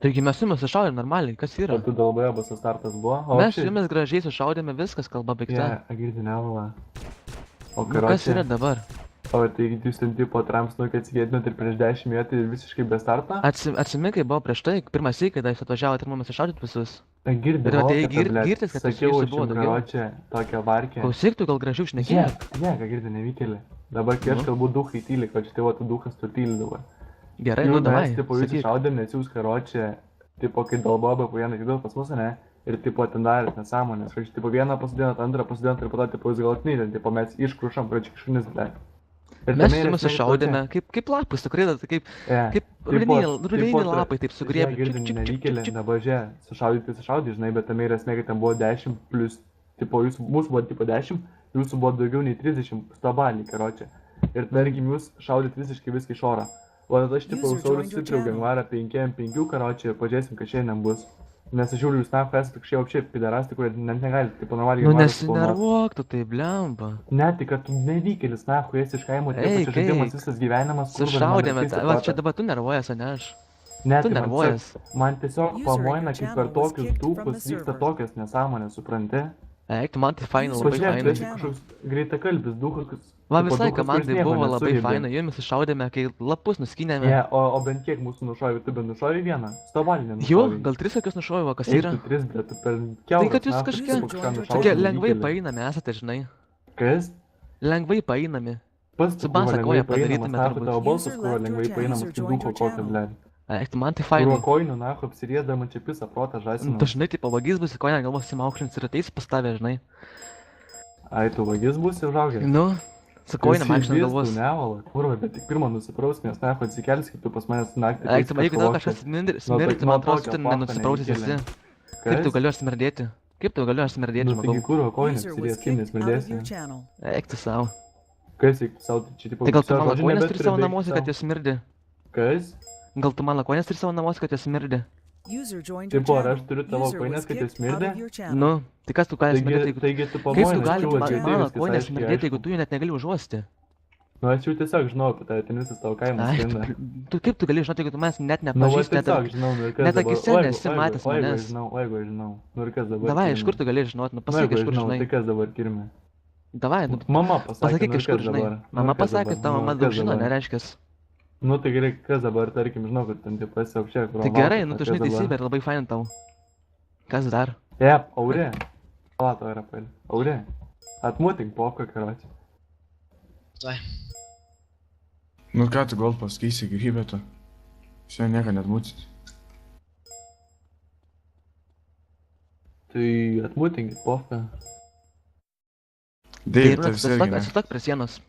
Taigi mes su jumis sušaudėm normaliai, kas yra? O tu dalboje bus startas buvo? O Mes su jumis gražiai sušaudėme, viskas, kalba baigta. Agirdi nevala. O Nu kas yra karočią. dabar? O tai jūs ten tipo tramsnukį atsigėdinot ir prieš 10 metų ir visiškai be starto? Atsimink, kai buvo prieš tai, pirmas įkai, kai jūs atvažiavote ir mumis sušaudyt visus. Agirdi, Ir atėjai girtis, kad sakiau, jūsų aš buvo jums daugiau. karočią tokią varkę. Klausyk, tu gal gražiau šnekėjai. Žiūrėk, Agirdi, nevykėlė. Dabar kai aš kalbu duhai tyli, kad šitai tu duhas tu tyli dabar. Gerai, nu davai. Mes, tipo, jūs Sakyk. išaudėm, nes jūs karočią, tipo, kai dalbojo po vieną kitą pas mus, ne? Ir, tipo, ten darėt nesąmonės. Kad, tipo, vieną pasidėjot, antrą pasidėjot ir po to, tipo, jūs galutinai, ten, tipo, mes iškrušam, karočią šunis, ble. Mes su jumis sušaudėme, kaip lapus, sukrai, kaip rudeniniai lapai, taip sugriebė. Girdi, nevykėlė, dabar žiūrė, sušaudyti, žinai, bet tame yra esmė, kad ten buvo 10 plus, tipo, mūsų buvo tipo 10, jūsų buvo daugiau nei 30 stabalį, karočią. Ir tarkim, jūs šaudėt visiškai viską iš oro. O tada aš, tipo, Saulius sutriau gangvarą 5-5, karočią, ir pažiūrėsim, kad šiandien bus. Nes aš žiūriu, jūs nafu esate kažkiek apšiai piderasti, kurie net negali, tipo, normaliai Nu gangvarą suplanuot. nesinervuok tu tai, blemba. Ne, tai kad tu nevykėlis, nafu, esi iš kaimo, tai Ei, čia žaidimas visas gyvenimas. Sušaudėme, va čia dabar tu nervuojas, o ne aš. Ne, Tu tai nervuojas. man tiesiog pamoina, kaip per tokius dūkus vyksta tokias nesąmonės, supranti? Eik, tu man tai faina, labai Pažiūrėk, tu esi faina. kažkoks greitakalbis dūkus, kas... Va tipo, visai dūkas, komandai kuris nieko buvo labai nesugebė. faina, jumis sušaudėme, kai lapus nuskynėme. Ne, o bent kiek mūsų nušovė, tu bent nušovė vieną? Stovalinę Jau, nušovė. gal 3 kokius nušoviau, kas Eik, yra? tu 3, bet tu per Tai kiauras. kad jūs na, kažkiek- tipo, kažką nušaudė, Tokie lengvai nevykėlė. paeinami esate, žinai. Kas? Lengvai paeinami. Pats Su tu basa lengvai koja paeinamas, padarytume nafu, turbūt. tavo balsas, User kurio left lengvai your paeinamas, channel, kaip user joined duho your kokio, channel. ble. Eik, tu man tai Kurio faina. koinų, nafu, apsirieda man čia pisą protą žąsinu. Dažnai tai pavagys bus, ko negalvos įsimaukšlins ir ateis pas tave, žinai. Ai, tu vagis būsi užaugęs. Nu, su koinė maukšlins galvos. Nevala, kurva, bet tik pirmą nusipraus, nes nafu atsikelsi, kaip tu pas manęs naktį. Eik, tu jeigu tau kažkas smirti, man atrodo, tu nenusiprausęs esi. Kaip tu galiu smerdėti? Kaip tu galiu smerdėti, Nu, taigi žmogau? kurva koinė User apsiries, was kaip kicked out of your nesmirdėsi. channel. Eik tu savo. Kas, savo, čia tipo... Tai gal tu savo mano žodžiu, koinės nebet turi savo turi namuose, baigt kad jos smirdi? Kas? Gal tu mano koinės turi savo namuose, kad jos smirdi? User joined your Tipo, ar channel. aš turiu tavo User koinės, was kad jos kicked out smirdi? of your channel. Nu, tai kas tu gali smirdėti, jeigu... Taigi tu Kaip pamoini, tu gali čiūva, čia mano viskas koinės aiškiai, smirdėti, aišku. jeigu tu jų net negali užuosti? Nu, aš jau tiesiog žinau apie tai, ten visas tavo kaimas Ai, skrenda. tu kaip tu gali žinoti, jeigu tu manęs net Nu, va nepažįsti, tiesiog žinau, nu ir kas net dabar. akyse O, jeigu- nesi o, jeigu- matęs o, jeigu manęs. aš žinau, o, jeigu aš žinau. Nu ir kas dabar? Davai, kirmi? iš kur tu gali žinoti, nu Nu, pasakyk, jeigu iš aš kur žinau, žinai. tai kas dabar kirmi? Davai, nu, Mama pasakė, pasakyk, nu, iš kur kas žinai. dabar? Mama Nu, kas pasakė, dabar? tavo Nu, mama kas daug žino, dabar? nereiškia. Nu tai gerai, kas dabar, tarkim, žinau, kad ten tipo esi apšiek. Tai gerai, nu tu žinai teisybę ir labai fain tau. Kas dar? Jep, Aurė. Pala, to yra pail. Aurė. Atmutink popką, karoči. Nu ką tu gal pasakysi grybę tu? Šiandien nieko net mūcyti. Tai atmutinkit popką. Deividas irgi ne. Atsistok prie sienos.